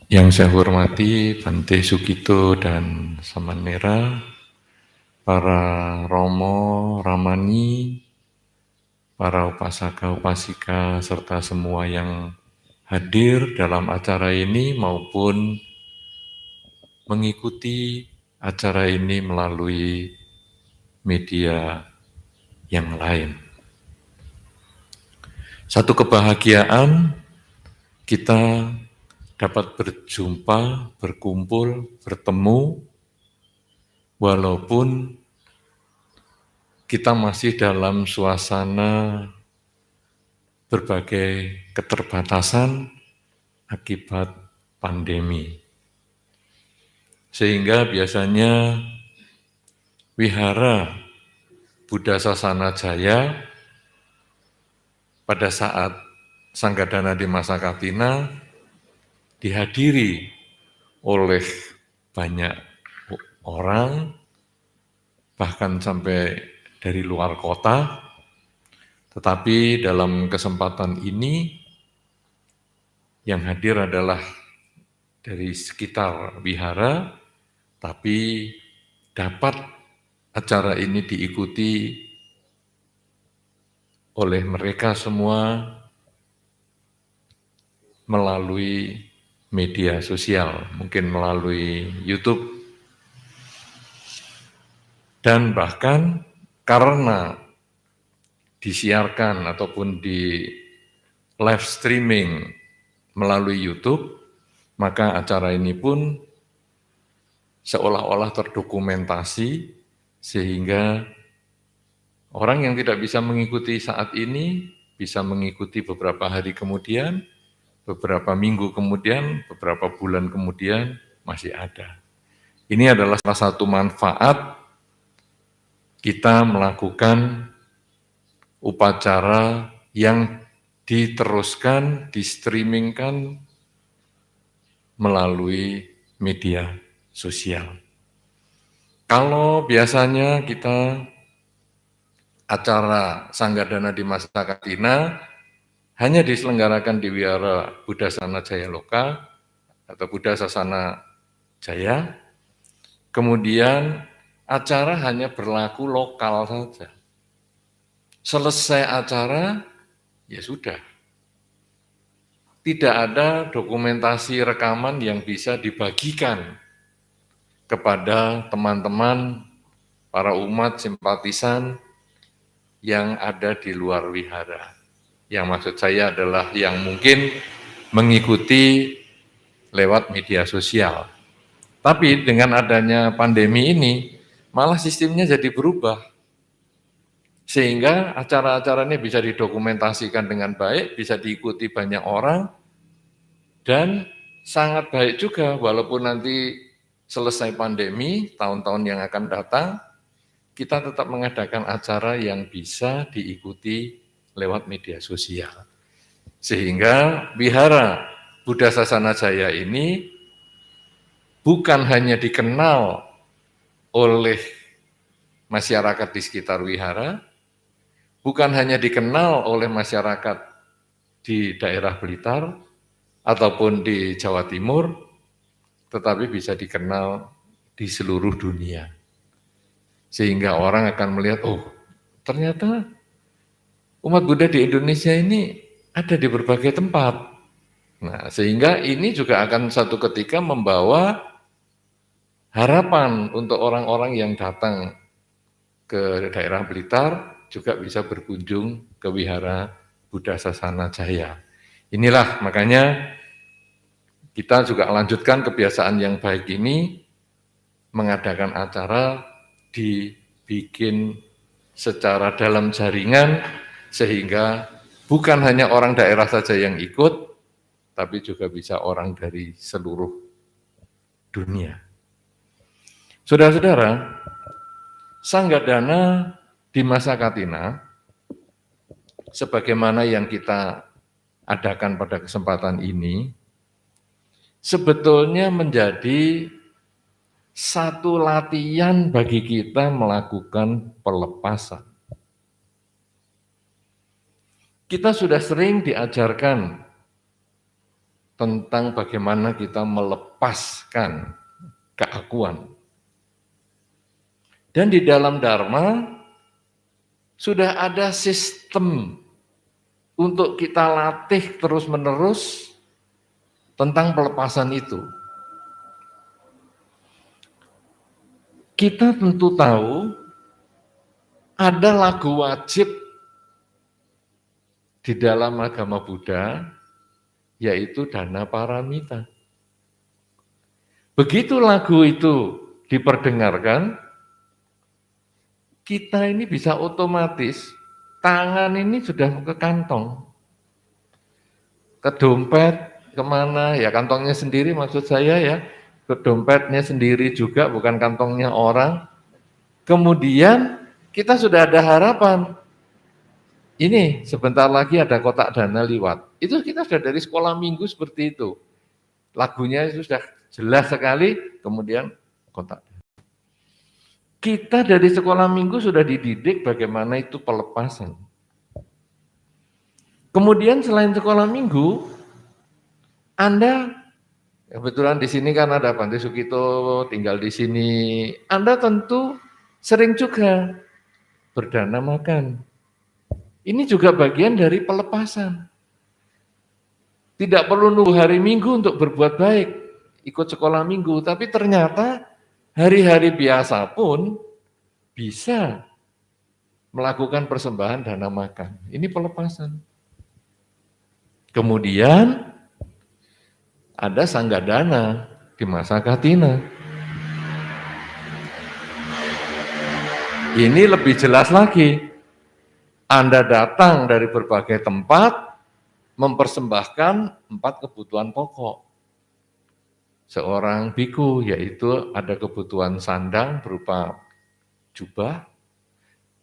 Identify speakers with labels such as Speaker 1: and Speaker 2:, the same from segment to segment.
Speaker 1: Yang saya hormati Bante Sugito dan Samanera, para Romo, Ramani, para upasaka, upasika, serta semua yang hadir dalam acara ini maupun mengikuti acara ini melalui media yang lain. Satu kebahagiaan kita dapat berjumpa, berkumpul, bertemu, walaupun kita masih dalam suasana berbagai keterbatasan akibat pandemi. Sehingga biasanya wihara Buddha Sasana Jaya pada saat Sanggadana di masa Katina dihadiri oleh banyak orang, bahkan sampai dari luar kota. Tetapi dalam kesempatan ini yang hadir adalah dari sekitar wihara, tapi dapat acara ini diikuti oleh mereka semua melalui media sosial, mungkin melalui YouTube, dan bahkan karena disiarkan ataupun di live streaming melalui YouTube, maka acara ini pun seolah-olah terdokumentasi sehingga orang yang tidak bisa mengikuti saat ini bisa mengikuti beberapa hari kemudian, beberapa minggu kemudian, beberapa bulan kemudian masih ada. Ini adalah salah satu manfaat kita melakukan upacara yang diteruskan, di-streamingkan melalui media sosial. Kalau biasanya kita acara Sanggadana di masa Katina hanya diselenggarakan di Wihara Buddha Sasana Jaya Loka atau Buddha Sasana Jaya, kemudian acara hanya berlaku lokal saja. Selesai acara, ya sudah. Tidak ada dokumentasi rekaman yang bisa dibagikan kepada teman-teman, para umat simpatisan yang ada di luar wihara. Yang maksud saya adalah yang mungkin mengikuti lewat media sosial. Tapi dengan adanya pandemi ini, malah sistemnya jadi berubah. Sehingga acara-acara ini bisa didokumentasikan dengan baik, bisa diikuti banyak orang, dan sangat baik juga walaupun nanti selesai pandemi, tahun-tahun yang akan datang, kita tetap mengadakan acara yang bisa diikuti lewat media sosial. Sehingga Wihara Buddha Sasana Jaya ini bukan hanya dikenal oleh masyarakat di sekitar wihara, bukan hanya dikenal oleh masyarakat di daerah Blitar ataupun di Jawa Timur, tetapi bisa dikenal di seluruh dunia. Sehingga orang akan melihat, oh ternyata umat Buddha di Indonesia ini ada di berbagai tempat. Nah, sehingga ini juga akan satu ketika membawa harapan untuk orang-orang yang datang ke daerah Blitar juga bisa berkunjung ke Wihara Buddha Sasana Jaya. Inilah makanya kita juga lanjutkan kebiasaan yang baik ini, mengadakan acara dibikin secara dalam jaringan, sehingga bukan hanya orang daerah saja yang ikut, tapi juga bisa orang dari seluruh dunia. Saudara-saudara, Sanggadana di masa Katina, sebagaimana yang kita adakan pada kesempatan ini, sebetulnya menjadi satu latihan bagi kita melakukan pelepasan. Kita sudah sering diajarkan tentang bagaimana kita melepaskan keakuan. Dan di dalam Dharma sudah ada sistem untuk kita latih terus-menerus tentang pelepasan itu. Kita tentu tahu ada lagu wajib di dalam agama Buddha, yaitu Dana Paramita. Begitu lagu itu diperdengarkan, kita ini bisa otomatis, tangan ini sudah ke kantong, ke dompet, kemana, ya kantongnya sendiri maksud saya ya, ke dompetnya sendiri juga, bukan kantongnya orang. Kemudian kita sudah ada harapan, ini sebentar lagi ada kotak dana liwat. Itu kita sudah dari sekolah minggu seperti itu. Lagunya itu sudah jelas sekali, kemudian kotak. Kita dari sekolah minggu sudah dididik bagaimana itu pelepasan. Kemudian selain sekolah minggu, Anda, kebetulan di sini kan ada Bante Sukito tinggal di sini, Anda tentu sering juga berdana makan. Ini juga bagian dari pelepasan. Tidak perlu nunggu hari Minggu untuk berbuat baik, ikut sekolah minggu, tapi ternyata hari-hari biasa pun bisa melakukan persembahan dana makan. Ini pelepasan. Kemudian ada sanggadana di masa Katina. Ini lebih jelas lagi. Anda datang dari berbagai tempat, mempersembahkan 4 kebutuhan pokok. Seorang biku, yaitu ada kebutuhan sandang berupa jubah,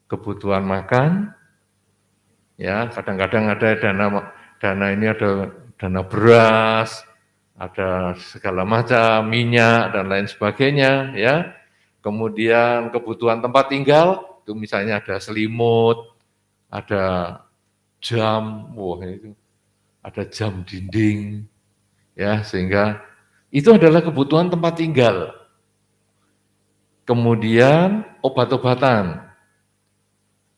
Speaker 1: kebutuhan makan, ya kadang-kadang ada dana ini ada dana beras, ada segala macam, minyak dan lain sebagainya, ya. Kemudian kebutuhan tempat tinggal, itu misalnya ada selimut, ada jam, itu ada jam dinding, ya sehingga itu adalah kebutuhan tempat tinggal. Kemudian obat-obatan,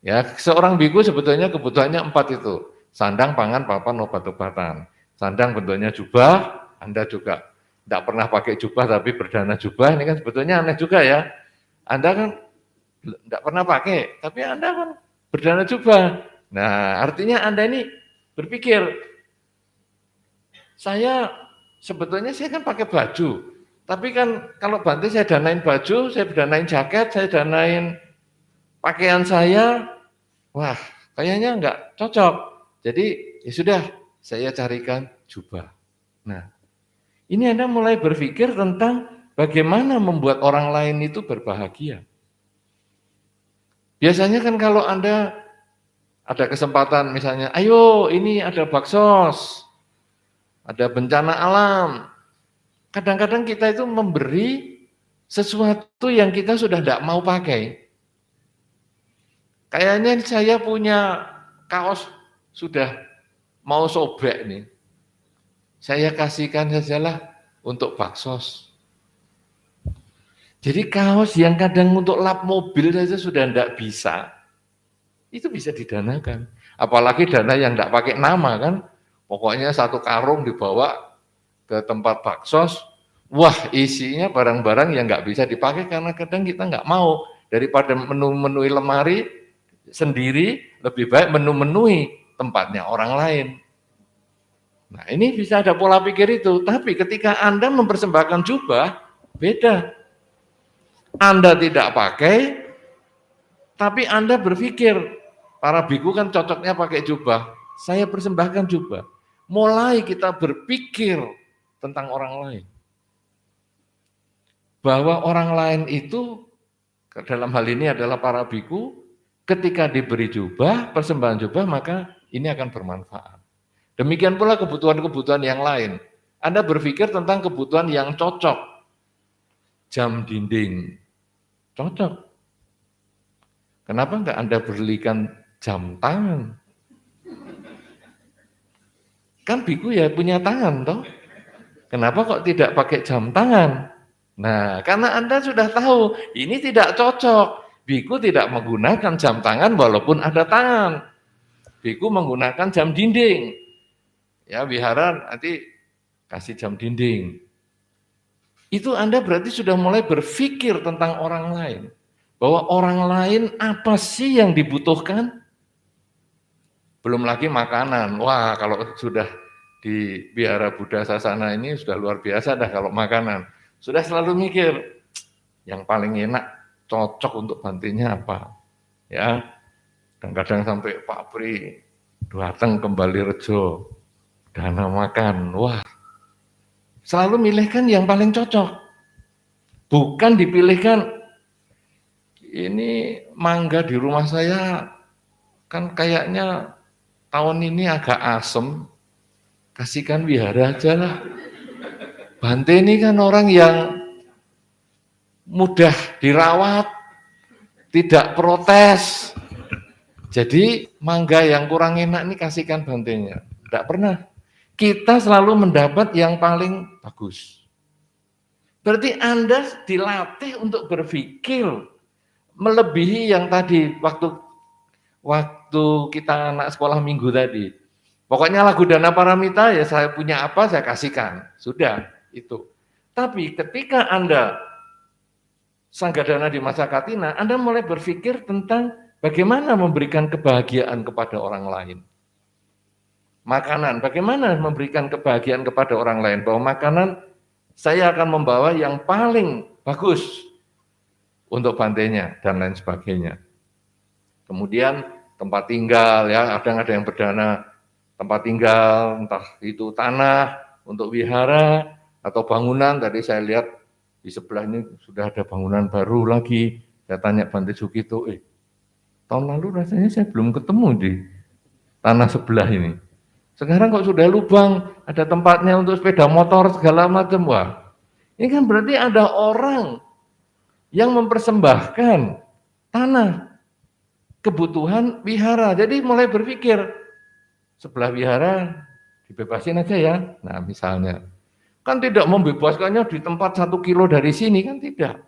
Speaker 1: ya seorang biku sebetulnya kebutuhannya 4 itu, sandang, pangan, papan, obat-obatan. Sandang bentuknya jubah, Anda juga tidak pernah pakai jubah tapi berdana jubah, ini kan sebetulnya aneh juga ya. Anda kan tidak pernah pakai, tapi Anda kan berdana jubah. Nah, artinya Anda ini berpikir, saya kan pakai baju, tapi kan kalau Bante saya danain baju, saya danain jaket, saya danain pakaian saya, wah kayaknya enggak cocok. Jadi ya sudah, saya carikan jubah. Nah, ini Anda mulai berpikir tentang bagaimana membuat orang lain itu berbahagia. Biasanya kan kalau Anda ada kesempatan misalnya, ayo ini ada baksos, ada bencana alam. Kadang-kadang kita itu memberi sesuatu yang kita sudah tidak mau pakai. Kayaknya saya punya kaos sudah mau sobek nih. Saya kasihkan sajalah untuk baksos. Jadi kaos yang kadang untuk lap mobil saja sudah tidak bisa, itu bisa didanakan. Apalagi dana yang tidak pakai nama kan, pokoknya 1 karung dibawa ke tempat baksos, wah isinya barang-barang yang nggak bisa dipakai karena kadang kita nggak mau, daripada menu-menui lemari sendiri, lebih baik menu-menui tempatnya orang lain. Nah ini bisa ada pola pikir itu, tapi ketika Anda mempersembahkan jubah, beda. Anda tidak pakai, tapi Anda berpikir, para biku kan cocoknya pakai jubah, saya persembahkan jubah. Mulai kita berpikir tentang orang lain. Bahwa orang lain itu, dalam hal ini adalah para biku, ketika diberi jubah, persembahan jubah, maka ini akan bermanfaat. Demikian pula kebutuhan-kebutuhan yang lain. Anda berpikir tentang kebutuhan yang cocok. Jam dinding, cocok. Kenapa enggak Anda belikan jam tangan? Kan biku ya punya tangan toh. Kenapa kok tidak pakai jam tangan? Nah, karena Anda sudah tahu ini tidak cocok. Biku tidak menggunakan jam tangan walaupun ada tangan. Biku menggunakan jam dinding. Ya, wihara nanti kasih jam dinding. Itu Anda berarti sudah mulai berpikir tentang orang lain. Bahwa orang lain apa sih yang dibutuhkan? Belum lagi makanan. Wah, kalau sudah di Wihara Buddha Sasana ini sudah luar biasa dah kalau makanan. Sudah selalu mikir, yang paling enak, cocok untuk Bantenya apa. Ya, kadang-kadang sampai Pak Pri datang kembali Rejo, dana makan. Wah, selalu milihkan yang paling cocok. Bukan dipilihkan, ini mangga di rumah saya kan kayaknya tahun ini agak asem, kasihkan wihara aja lah. Bante ini kan orang yang mudah dirawat, tidak protes. Jadi mangga yang kurang enak ini kasihkan bantenya. Tidak pernah. Kita selalu mendapat yang paling bagus. Berarti Anda dilatih untuk berpikir melebihi yang tadi waktu kita anak sekolah minggu tadi. Pokoknya lagu Dana Paramita ya saya punya apa saya kasihkan. Sudah itu. Tapi ketika Anda Sanggadana di masa Katina, Anda mulai berpikir tentang bagaimana memberikan kebahagiaan kepada orang lain. Makanan, bagaimana memberikan kebahagiaan kepada orang lain. Bahwa makanan saya akan membawa yang paling bagus untuk bantenya dan lain sebagainya. Kemudian tempat tinggal, ya ada yang berdana tempat tinggal, entah itu tanah untuk wihara atau bangunan. Tadi saya lihat di sebelah ini sudah ada bangunan baru lagi. Saya tanya Bante Sukito, tahun lalu rasanya saya belum ketemu di tanah sebelah ini. Sekarang kok sudah lubang, ada tempatnya untuk sepeda motor segala macam. Wah, ini kan berarti ada orang yang mempersembahkan tanah kebutuhan wihara. Jadi mulai berpikir, sebelah wihara dibebasin aja ya. Nah misalnya, kan tidak membebaskannya di tempat 1 kilo dari sini, kan tidak.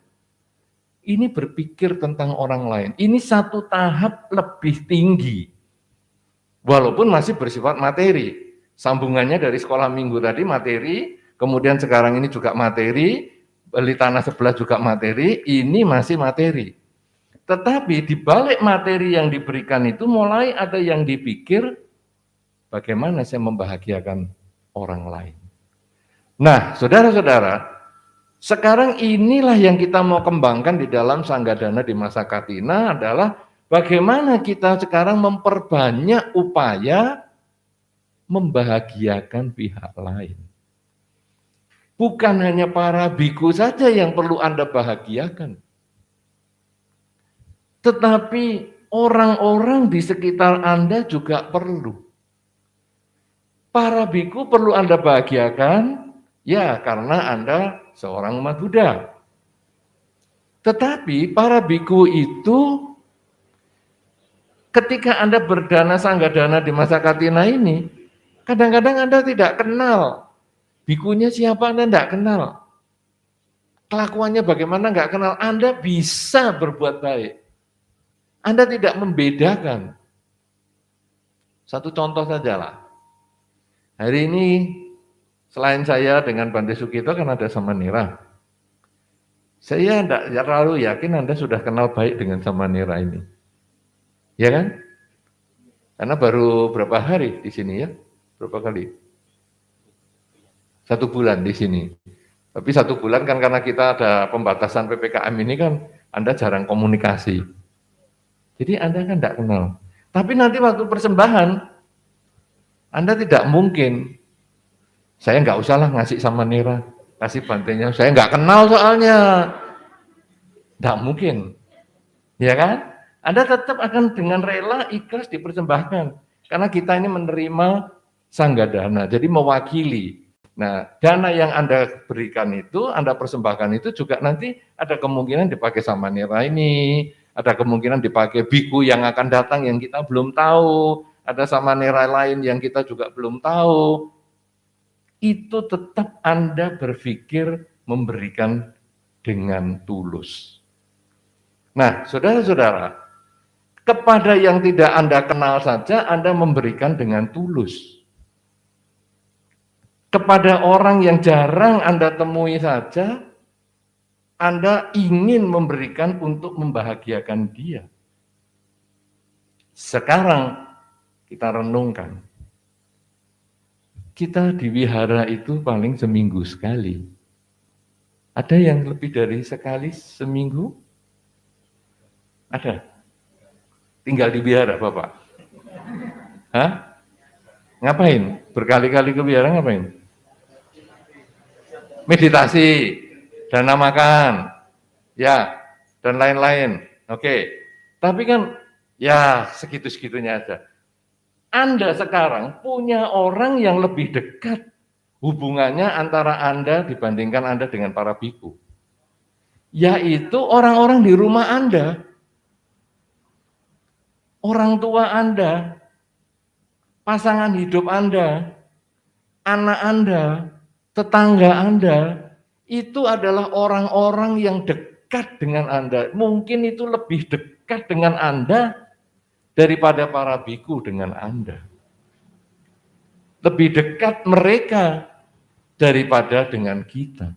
Speaker 1: Ini berpikir tentang orang lain. Ini satu tahap lebih tinggi. Walaupun masih bersifat materi. Sambungannya dari sekolah minggu tadi materi, kemudian sekarang ini juga materi, beli tanah sebelah juga materi, ini masih materi. Tetapi di balik materi yang diberikan itu mulai ada yang dipikir, bagaimana saya membahagiakan orang lain. Nah, saudara-saudara, sekarang inilah yang kita mau kembangkan di dalam Sanggadana di masa Katina adalah bagaimana kita sekarang memperbanyak upaya membahagiakan pihak lain. Bukan hanya para biku saja yang perlu Anda bahagiakan. Tetapi orang-orang di sekitar Anda juga perlu. Para biku perlu Anda bahagiakan, ya karena Anda seorang umat Buddha. Tetapi para biku itu ketika Anda berdana sanggadana di masa Katina ini, kadang-kadang Anda tidak kenal. Bikunya siapa Anda tidak kenal. Kelakuannya bagaimana enggak kenal. Anda bisa berbuat baik. Anda tidak membedakan. Satu contoh sajalah. Hari ini selain saya dengan Bante Sukito kan ada Samanera. Saya tidak terlalu yakin Anda sudah kenal baik dengan Samanera ini. Ya kan? Karena baru berapa hari di sini ya? Berapa kali? 1 bulan di sini. Tapi 1 bulan kan karena kita ada pembatasan PPKM ini kan Anda jarang komunikasi. Jadi Anda kan tidak kenal. Tapi nanti waktu persembahan, Anda tidak mungkin, saya nggak usah lah ngasih Samanera, kasih bantenya, saya nggak kenal soalnya. Tidak mungkin. Ya kan? Anda tetap akan dengan rela ikhlas dipersembahkan. Karena kita ini menerima sanggadana, jadi mewakili. Nah, dana yang Anda berikan itu, Anda persembahkan itu juga nanti ada kemungkinan dipakai Samanera ini, ada kemungkinan dipakai biku yang akan datang yang kita belum tahu, ada Samanera lain yang kita juga belum tahu. itu tetap Anda berpikir memberikan dengan tulus. Nah, saudara-saudara, kepada yang tidak Anda kenal saja Anda memberikan dengan tulus. Kepada orang yang jarang Anda temui saja, Anda ingin memberikan untuk membahagiakan dia. Sekarang kita renungkan. Kita di wihara itu paling seminggu sekali. Ada yang lebih dari sekali seminggu? Ada? Tinggal di wihara, Bapak? Hah? Ngapain? Berkali-kali ke wihara ngapain? Meditasi, dana makan, ya, dan lain-lain. Oke. Tapi kan, ya segitu-segitunya aja. Anda sekarang punya orang yang lebih dekat hubungannya antara Anda dibandingkan Anda dengan para biku. Yaitu orang-orang di rumah Anda. Orang tua Anda, pasangan hidup Anda, anak Anda, tetangga Anda, itu adalah orang-orang yang dekat dengan Anda. Mungkin itu lebih dekat dengan Anda daripada para biku dengan Anda. Lebih dekat mereka daripada dengan kita.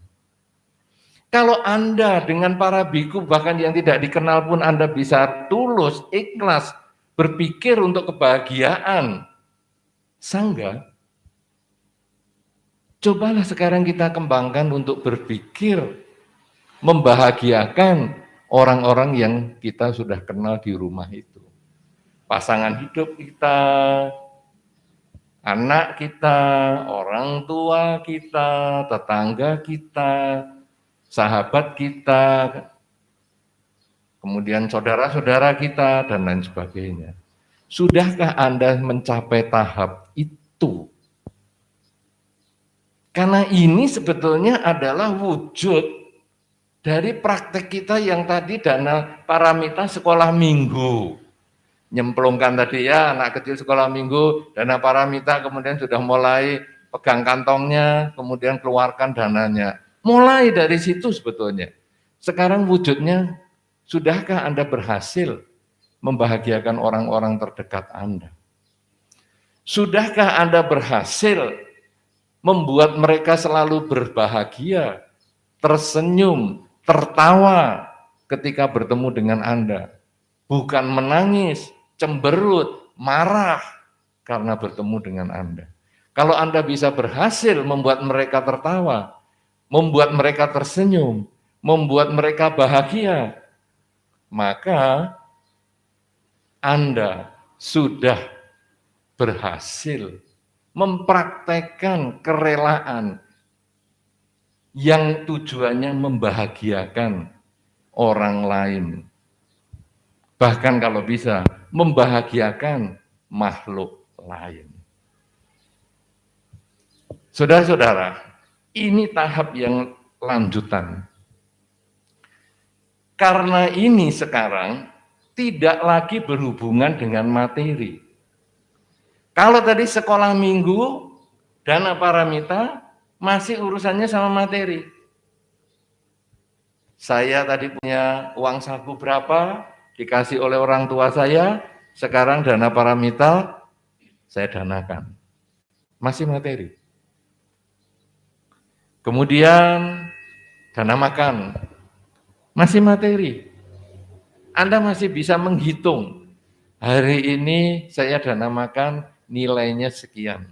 Speaker 1: Kalau Anda dengan para biku bahkan yang tidak dikenal pun Anda bisa tulus, ikhlas, berpikir untuk kebahagiaan sangga, cobalah sekarang kita kembangkan untuk berpikir membahagiakan orang-orang yang kita sudah kenal di rumah itu. Pasangan hidup kita, anak kita, orang tua kita, tetangga kita, sahabat kita, kemudian saudara-saudara kita, dan lain sebagainya. Sudahkah Anda mencapai tahap itu? Karena ini sebetulnya adalah wujud dari praktek kita yang tadi dana paramita sekolah minggu. Nyemplungkan tadi ya, anak kecil sekolah minggu, dana paramita, kemudian sudah mulai pegang kantongnya, kemudian keluarkan dananya. Mulai dari situ sebetulnya. Sekarang wujudnya, sudahkah Anda berhasil membahagiakan orang-orang terdekat Anda? Sudahkah Anda berhasil membuat mereka selalu berbahagia, tersenyum, tertawa ketika bertemu dengan Anda? Bukan menangis, cemberut, marah karena bertemu dengan Anda. Kalau Anda bisa berhasil membuat mereka tertawa, membuat mereka tersenyum, membuat mereka bahagia, maka Anda sudah berhasil mempraktekkan kerelaan yang tujuannya membahagiakan orang lain. Bahkan kalau bisa, membahagiakan makhluk lain. Saudara-saudara, ini tahap yang lanjutan. Karena ini sekarang tidak lagi berhubungan dengan materi. Kalau tadi sekolah minggu, dana paramita, masih urusannya sama materi. Saya tadi punya uang saku berapa, dikasih oleh orang tua saya, sekarang dana paramita, saya danakan. Masih materi. Kemudian, dana makan, masih materi. Anda masih bisa menghitung, hari ini saya dana makan nilainya sekian.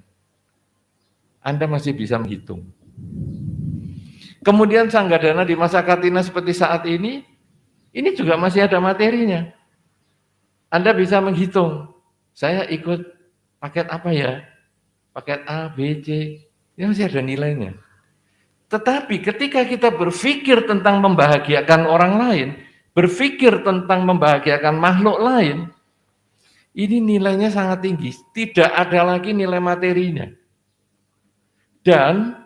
Speaker 1: Anda masih bisa menghitung. Kemudian sanggadana di masa Katina seperti saat ini juga masih ada materinya. Anda bisa menghitung, saya ikut paket apa ya? Paket A, B, C, ini masih ada nilainya. Tetapi ketika kita berpikir tentang membahagiakan orang lain, berpikir tentang membahagiakan makhluk lain, ini nilainya sangat tinggi, tidak ada lagi nilai materinya. Dan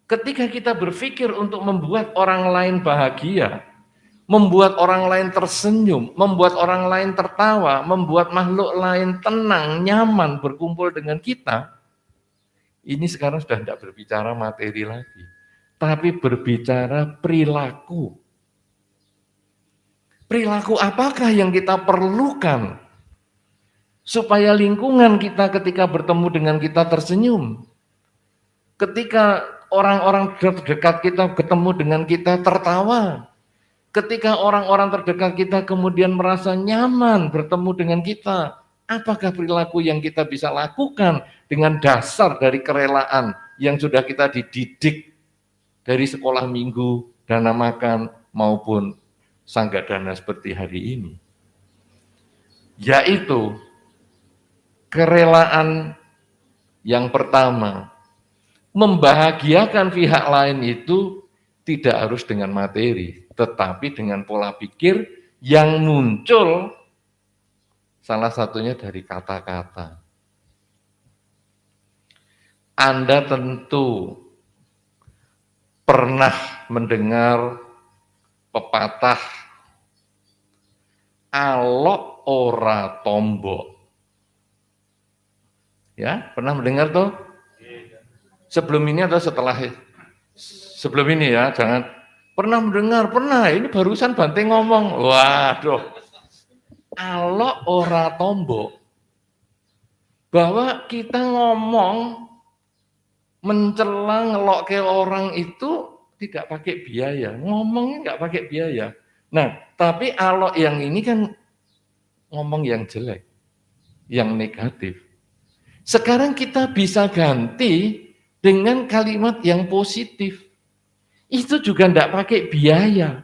Speaker 1: ketika kita berpikir untuk membuat orang lain bahagia, membuat orang lain tersenyum, membuat orang lain tertawa, membuat makhluk lain tenang, nyaman berkumpul dengan kita, Ini sekarang sudah tidak berbicara materi lagi, tapi berbicara perilaku. Perilaku apakah yang kita perlukan supaya lingkungan kita ketika bertemu dengan kita tersenyum? Ketika orang-orang terdekat kita ketemu dengan kita tertawa. Ketika orang-orang terdekat kita kemudian merasa nyaman bertemu dengan kita. Apakah perilaku yang kita bisa lakukan dengan dasar dari kerelaan yang sudah kita dididik dari sekolah minggu, dana makan, maupun sanggadana seperti hari ini? Yaitu kerelaan yang pertama, membahagiakan pihak lain itu tidak harus dengan materi, tetapi dengan pola pikir yang muncul salah satunya dari kata-kata. Anda tentu pernah mendengar pepatah alok ora tombok. Ya, pernah mendengar tuh? Sebelum ini atau setelah? Sebelum ini ya, jangan. Pernah mendengar, pernah. Ini barusan Bante ngomong. Waduh. Alok ora tombok. Bahwa kita ngomong, mencela ngelok ke orang itu tidak pakai biaya. Ngomongnya nggak pakai biaya. Nah, tapi alok yang ini kan ngomong yang jelek, yang negatif. Sekarang kita bisa ganti dengan kalimat yang positif. Itu juga tidak pakai biaya.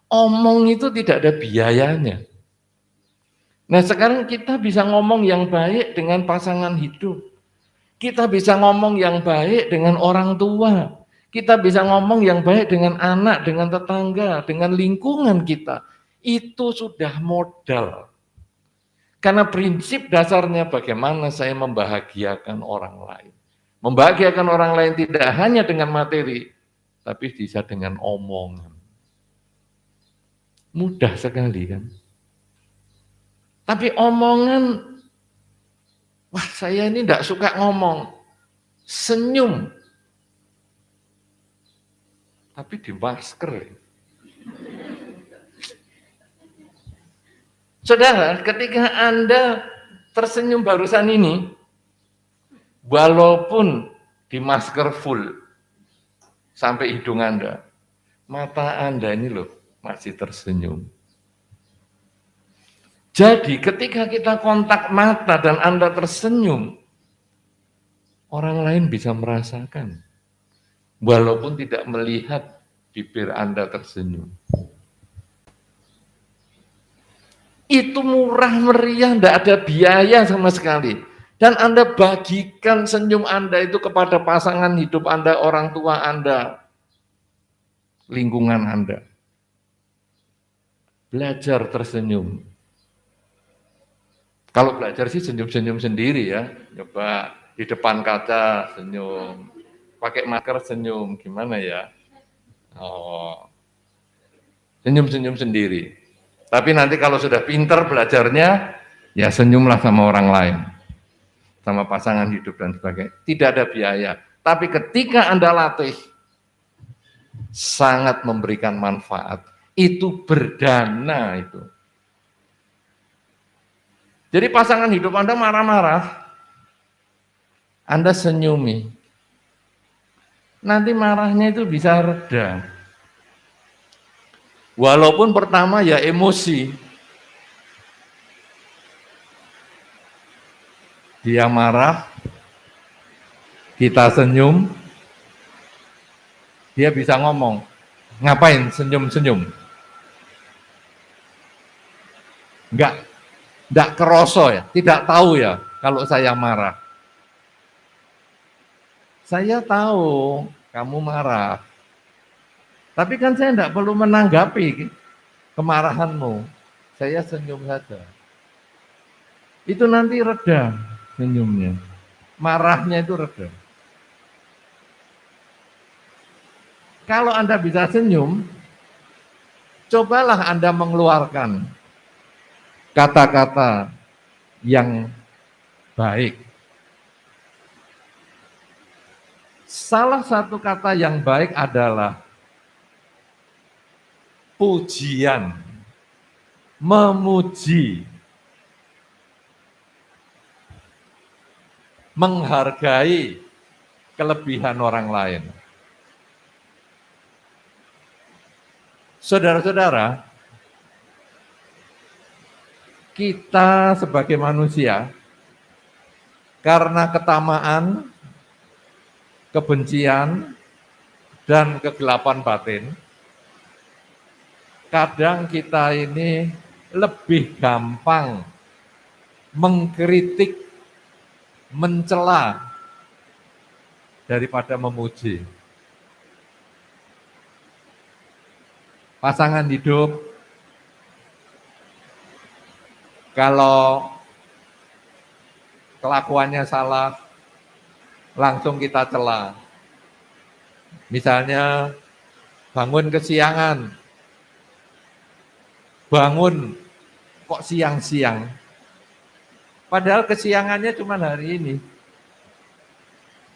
Speaker 1: Omong itu tidak ada biayanya. Nah sekarang kita bisa ngomong yang baik dengan pasangan hidup. Kita bisa ngomong yang baik dengan orang tua. Kita bisa ngomong yang baik dengan anak, dengan tetangga, dengan lingkungan kita. Itu sudah modal. Karena prinsip dasarnya bagaimana saya membahagiakan orang lain. Membahagiakan orang lain tidak hanya dengan materi, tapi bisa dengan omongan. Mudah sekali kan. Tapi omongan, wah saya ini tidak suka ngomong. Senyum. Tapi di masker. Saudara, ketika Anda tersenyum barusan ini, walaupun di masker full sampai hidung Anda, mata Anda ini loh masih tersenyum. Jadi ketika kita kontak mata dan Anda tersenyum, orang lain bisa merasakan. Walaupun tidak melihat bibir Anda tersenyum. Itu murah meriah, tidak ada biaya sama sekali. Dan Anda bagikan senyum Anda itu kepada pasangan hidup Anda, orang tua Anda, lingkungan Anda. Belajar tersenyum. Kalau belajar sih senyum-senyum sendiri ya. Coba di depan kaca senyum. Pakai masker senyum, gimana ya? Oh. Senyum-senyum sendiri. Tapi nanti kalau sudah pinter belajarnya, ya senyumlah sama orang lain. Sama pasangan hidup dan sebagainya. Tidak ada biaya. Tapi ketika Anda latih, sangat memberikan manfaat. Itu berdana itu. Jadi pasangan hidup Anda marah-marah, Anda senyumi. Nanti marahnya itu bisa reda. Walaupun pertama ya emosi. Dia marah, kita senyum, dia bisa ngomong, ngapain senyum-senyum? Enggak keroso ya, tidak tahu ya kalau saya marah. Saya tahu kamu marah, tapi kan saya enggak perlu menanggapi kemarahanmu. Saya senyum saja. Itu nanti reda senyumnya. Marahnya itu reda. Kalau Anda bisa senyum, cobalah Anda mengeluarkan kata-kata yang baik. Salah satu kata yang baik adalah pujian, memuji, menghargai kelebihan orang lain. Saudara-saudara, kita sebagai manusia, karena ketamaan, kebencian, dan kegelapan batin, kadang kita ini lebih gampang mengkritik, mencela, daripada memuji. Pasangan hidup, kalau kelakuannya salah, langsung kita cela. Misalnya bangun kesiangan, bangun kok siang-siang, padahal kesiangannya cuma hari ini.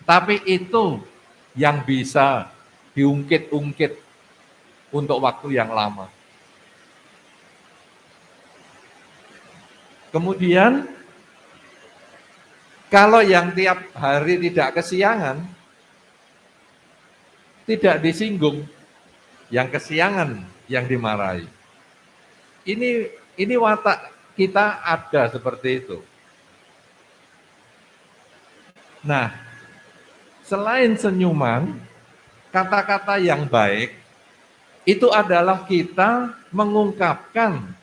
Speaker 1: Tapi itu yang bisa diungkit-ungkit untuk waktu yang lama. Kemudian, kalau yang tiap hari tidak kesiangan, tidak disinggung, yang kesiangan yang dimarahi. Ini watak kita ada seperti itu. Nah, selain senyuman, kata-kata yang baik itu adalah kita mengungkapkan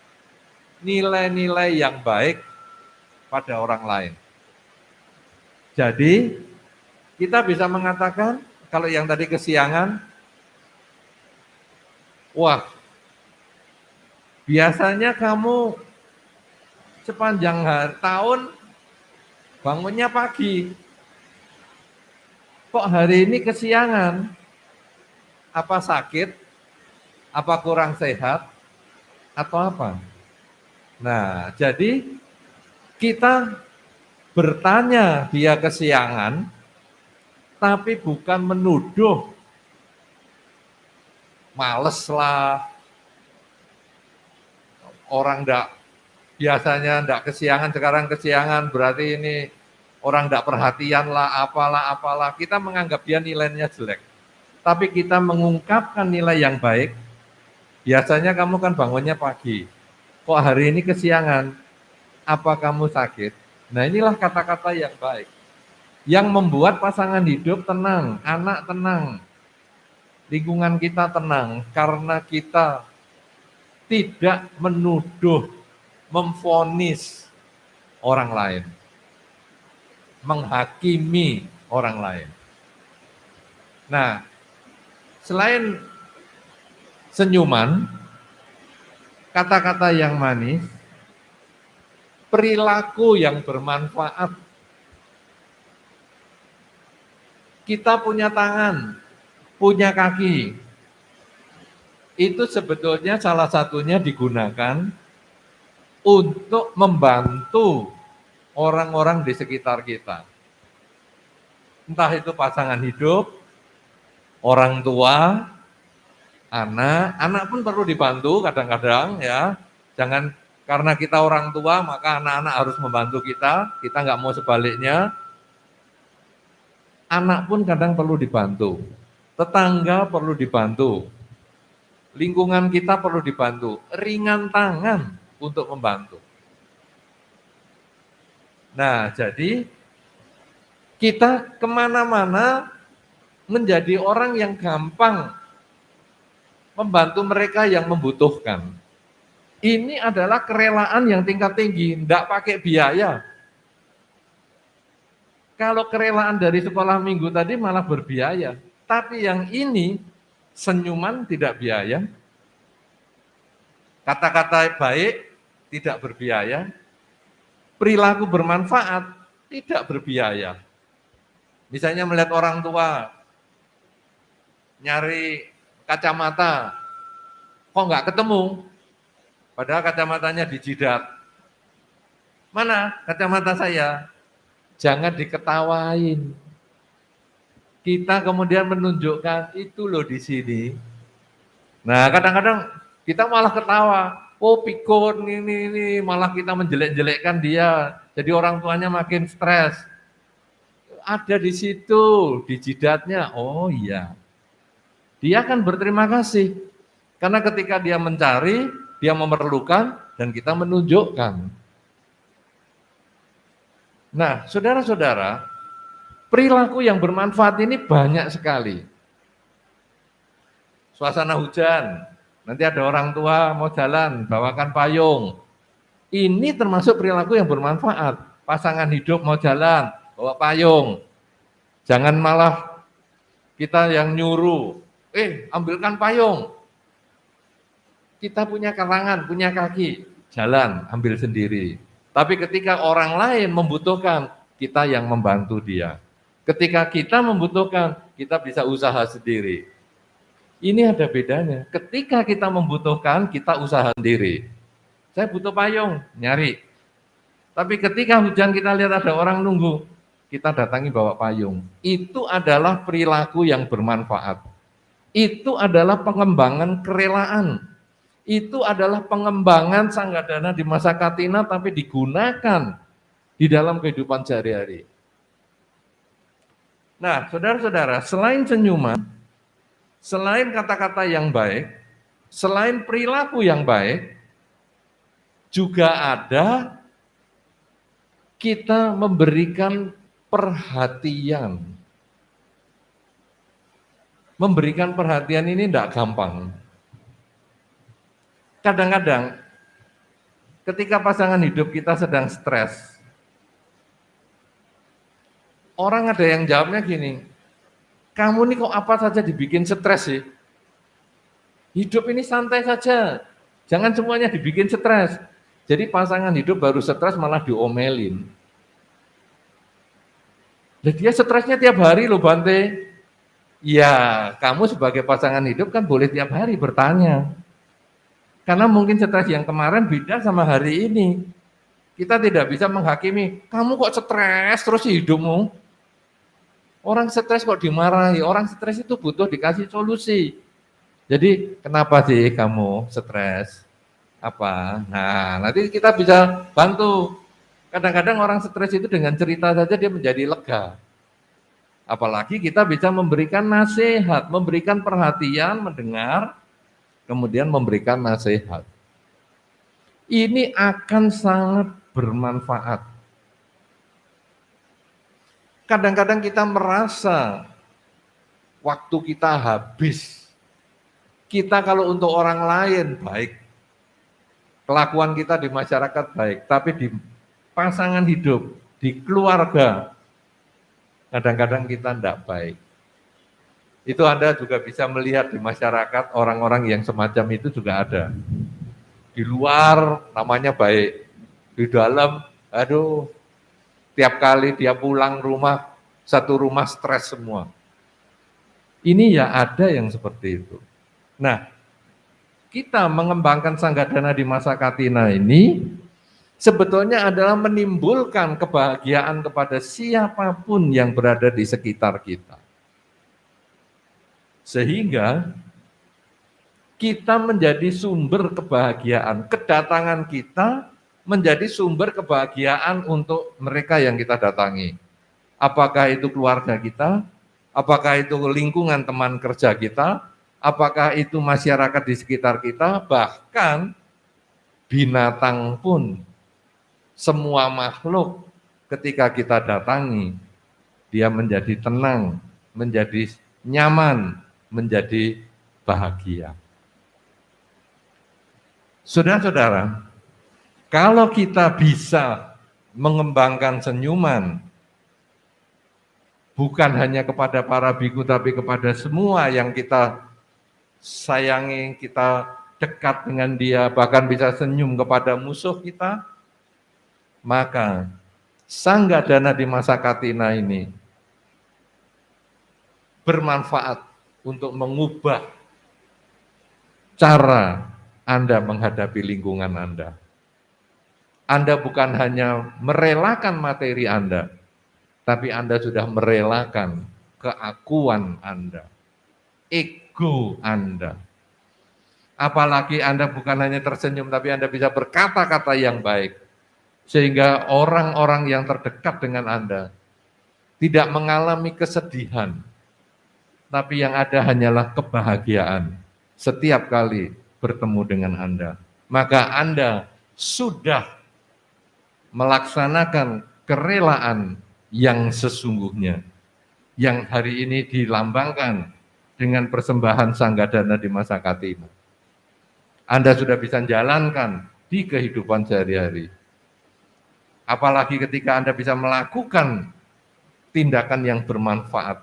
Speaker 1: nilai-nilai yang baik pada orang lain. Jadi, kita bisa mengatakan, kalau yang tadi kesiangan, wah, biasanya kamu sepanjang tahun bangunnya pagi, kok hari ini kesiangan? Apa sakit? Apa kurang sehat? Atau apa? Nah, jadi kita bertanya dia kesiangan, tapi bukan menuduh, males lah, orang biasanya enggak kesiangan, sekarang kesiangan, berarti ini orang enggak perhatian lah, apalah. Kita menganggap dia nilainya jelek. Tapi kita mengungkapkan nilai yang baik, biasanya kamu kan bangunnya pagi, kok hari ini kesiangan, apa kamu sakit? Nah, inilah kata-kata yang baik, yang membuat pasangan hidup tenang, anak tenang, lingkungan kita tenang, karena kita tidak menuduh, memvonis orang lain, menghakimi orang lain. Nah, selain senyuman, kata-kata yang manis, perilaku yang bermanfaat. Kita punya tangan, punya kaki, itu sebetulnya salah satunya digunakan untuk membantu orang-orang di sekitar kita. Entah itu pasangan hidup, orang tua, anak pun perlu dibantu kadang-kadang ya. Jangan karena kita orang tua maka anak-anak harus membantu kita nggak mau sebaliknya. Anak pun kadang perlu dibantu, tetangga perlu dibantu, lingkungan kita perlu dibantu, ringan tangan untuk membantu. Nah, jadi kita kemana-mana menjadi orang yang gampang membantu mereka yang membutuhkan. Ini adalah kerelaan yang tingkat tinggi, tidak pakai biaya. Kalau kerelaan dari sekolah minggu tadi malah berbiaya, tapi yang ini senyuman tidak biaya, kata-kata baik tidak berbiaya, perilaku bermanfaat tidak berbiaya. Misalnya melihat orang tua nyari kacamata, kok nggak ketemu, padahal kacamatanya di jidat. Mana kacamata saya? Jangan diketawain. kita kemudian menunjukkan itu loh di sini. Nah, kadang-kadang kita malah ketawa. Oh, pikun ini malah kita menjelek-jelekkan dia. Jadi orang tuanya makin stres. Ada di situ, di jidatnya. Oh iya. Dia akan berterima kasih. Karena ketika dia mencari, dia memerlukan, dan kita menunjukkan. Nah, saudara-saudara, perilaku yang bermanfaat ini banyak sekali. Suasana hujan, nanti ada orang tua mau jalan, bawakan payung. Ini termasuk perilaku yang bermanfaat. Pasangan hidup mau jalan, bawa payung. Jangan malah kita yang nyuruh, ambilkan payung. Kita punya karangan, punya kaki, jalan, ambil sendiri. Tapi ketika orang lain membutuhkan, kita yang membantu dia. Ketika kita membutuhkan, kita bisa usaha sendiri. Ini ada bedanya. Ketika kita membutuhkan, kita usaha sendiri. Saya butuh payung, nyari. Tapi ketika hujan kita lihat ada orang nunggu, kita datangi bawa payung. Itu adalah perilaku yang bermanfaat. Itu adalah pengembangan kerelaan. Itu adalah pengembangan Sanggadana di masa Katina tapi digunakan di dalam kehidupan sehari-hari. Nah, saudara-saudara, selain senyuman, selain kata-kata yang baik, selain perilaku yang baik, juga ada kita memberikan perhatian. Memberikan perhatian ini tidak gampang. Kadang-kadang ketika pasangan hidup kita sedang stres, orang ada yang jawabnya gini, kamu nih kok apa saja dibikin stres sih? Hidup ini santai saja, jangan semuanya dibikin stres. Jadi pasangan hidup baru stres malah diomelin. Nah, dia stresnya tiap hari loh Bante. Ya, kamu sebagai pasangan hidup kan boleh tiap hari bertanya. Karena mungkin stres yang kemarin beda sama hari ini. Kita tidak bisa menghakimi, kamu kok stres terus hidupmu. Orang stres kok dimarahi, orang stres itu butuh dikasih solusi. Jadi kenapa sih kamu stres? Apa? Nah, nanti kita bisa bantu. Kadang-kadang orang stres itu dengan cerita saja dia menjadi lega. Apalagi kita bisa memberikan nasihat, memberikan perhatian, mendengar, kemudian memberikan nasihat. Ini akan sangat bermanfaat. Kadang-kadang kita merasa waktu kita habis. Kita kalau untuk orang lain baik, kelakuan kita di masyarakat baik, tapi di pasangan hidup, di keluarga, kadang-kadang kita tidak baik. Itu Anda juga bisa melihat di masyarakat orang-orang yang semacam itu juga ada. Di luar namanya baik, di dalam, aduh, tiap kali dia pulang rumah, satu rumah stres semua. Ini ya ada yang seperti itu. Nah, kita mengembangkan Sanggadana di masa Katina ini sebetulnya adalah menimbulkan kebahagiaan kepada siapapun yang berada di sekitar kita. Sehingga kita menjadi sumber kebahagiaan. Kedatangan kita menjadi sumber kebahagiaan untuk mereka yang kita datangi. Apakah itu keluarga kita, apakah itu lingkungan teman kerja kita, apakah itu masyarakat di sekitar kita, bahkan binatang pun, semua makhluk ketika kita datangi, dia menjadi tenang, menjadi nyaman, menjadi bahagia. Saudara-saudara, kalau kita bisa mengembangkan senyuman, bukan hanya kepada para biku, tapi kepada semua yang kita sayangi, kita dekat dengan dia, bahkan bisa senyum kepada musuh kita, maka Sanggadana di masa Katina ini bermanfaat untuk mengubah cara Anda menghadapi lingkungan Anda. Anda bukan hanya merelakan materi Anda, tapi Anda sudah merelakan keakuan Anda, ego Anda. Apalagi Anda bukan hanya tersenyum, tapi Anda bisa berkata-kata yang baik. Sehingga orang-orang yang terdekat dengan Anda tidak mengalami kesedihan, tapi yang ada hanyalah kebahagiaan setiap kali bertemu dengan Anda. Maka Anda sudah melaksanakan kerelaan yang sesungguhnya, yang hari ini dilambangkan dengan persembahan Sanggadana di masa Katina. Anda sudah bisa jalankan di kehidupan sehari-hari. Apalagi ketika Anda bisa melakukan tindakan yang bermanfaat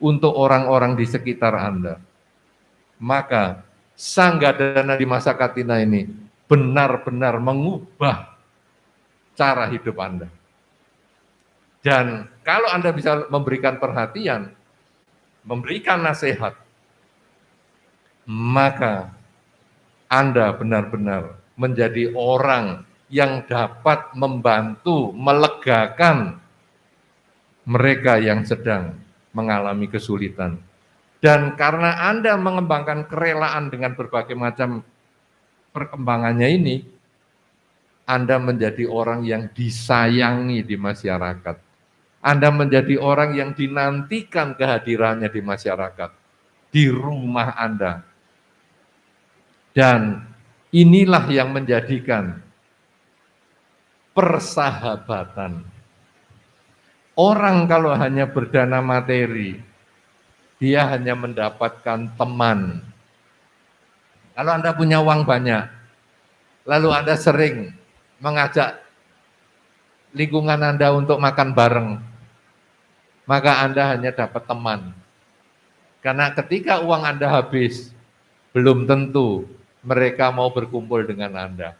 Speaker 1: untuk orang-orang di sekitar Anda. Maka Sanggadana di masa Katina ini benar-benar mengubah cara hidup Anda. Dan kalau Anda bisa memberikan perhatian, memberikan nasihat, maka Anda benar-benar menjadi orang yang dapat membantu, melegakan mereka yang sedang mengalami kesulitan. Dan karena Anda mengembangkan kerelaan dengan berbagai macam perkembangannya ini, Anda menjadi orang yang disayangi di masyarakat. Anda menjadi orang yang dinantikan kehadirannya di masyarakat, di rumah Anda. Dan inilah yang menjadikan persahabatan. Orang kalau hanya berdana materi, dia hanya mendapatkan teman. Kalau Anda punya uang banyak, lalu Anda sering mengajak lingkungan Anda untuk makan bareng, maka Anda hanya dapat teman. Karena ketika uang Anda habis, belum tentu mereka mau berkumpul dengan Anda.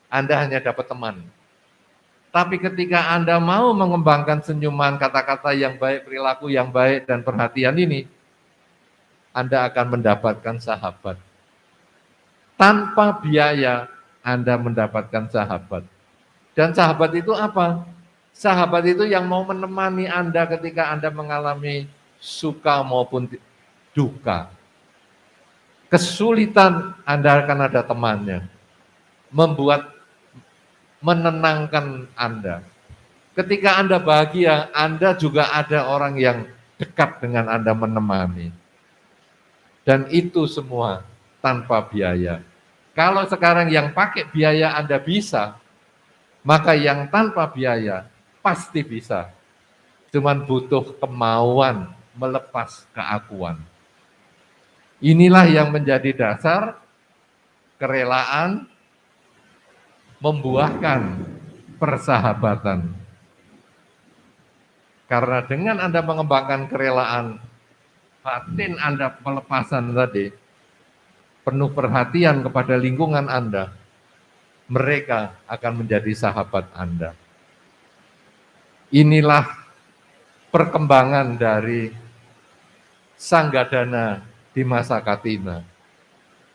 Speaker 1: Anda hanya dapat teman. Tapi ketika Anda mau mengembangkan senyuman, kata-kata yang baik, perilaku yang baik, dan perhatian ini, Anda akan mendapatkan sahabat. Tanpa biaya, Anda mendapatkan sahabat. Dan sahabat itu apa? Sahabat itu yang mau menemani Anda ketika Anda mengalami suka maupun duka. Kesulitan, Anda akan ada temannya. Menenangkan Anda. Ketika Anda bahagia, Anda juga ada orang yang dekat dengan Anda menemani. Dan itu semua tanpa biaya. Kalau sekarang yang pakai biaya Anda bisa, maka yang tanpa biaya pasti bisa. Cuman butuh kemauan melepas keakuan. Inilah yang menjadi dasar kerelaan membuahkan persahabatan. Karena dengan Anda mengembangkan kerelaan, batin Anda pelepasan tadi, penuh perhatian kepada lingkungan Anda, mereka akan menjadi sahabat Anda. Inilah perkembangan dari Sanggadana di masa Katina.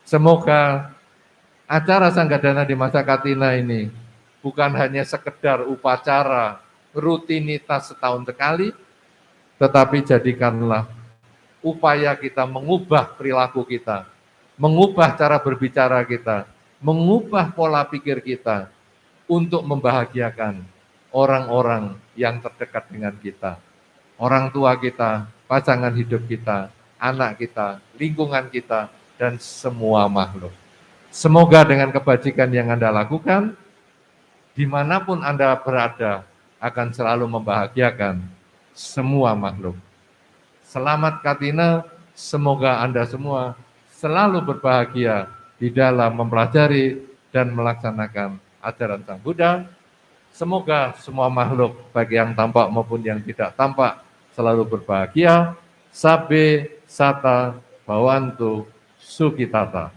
Speaker 1: Semoga acara Sanggadana di masa Katina ini bukan hanya sekedar upacara rutinitas setahun sekali, tetapi jadikanlah upaya kita mengubah perilaku kita, mengubah cara berbicara kita, mengubah pola pikir kita untuk membahagiakan orang-orang yang terdekat dengan kita, orang tua kita, pasangan hidup kita, anak kita, lingkungan kita, dan semua makhluk. Semoga dengan kebajikan yang Anda lakukan, dimanapun Anda berada, akan selalu membahagiakan semua makhluk. Selamat Katina, semoga Anda semua selalu berbahagia di dalam mempelajari dan melaksanakan ajaran Sang Buddha. Semoga semua makhluk, baik yang tampak maupun yang tidak tampak, selalu berbahagia. Sabbe Sata Bhavantu Sukhitata.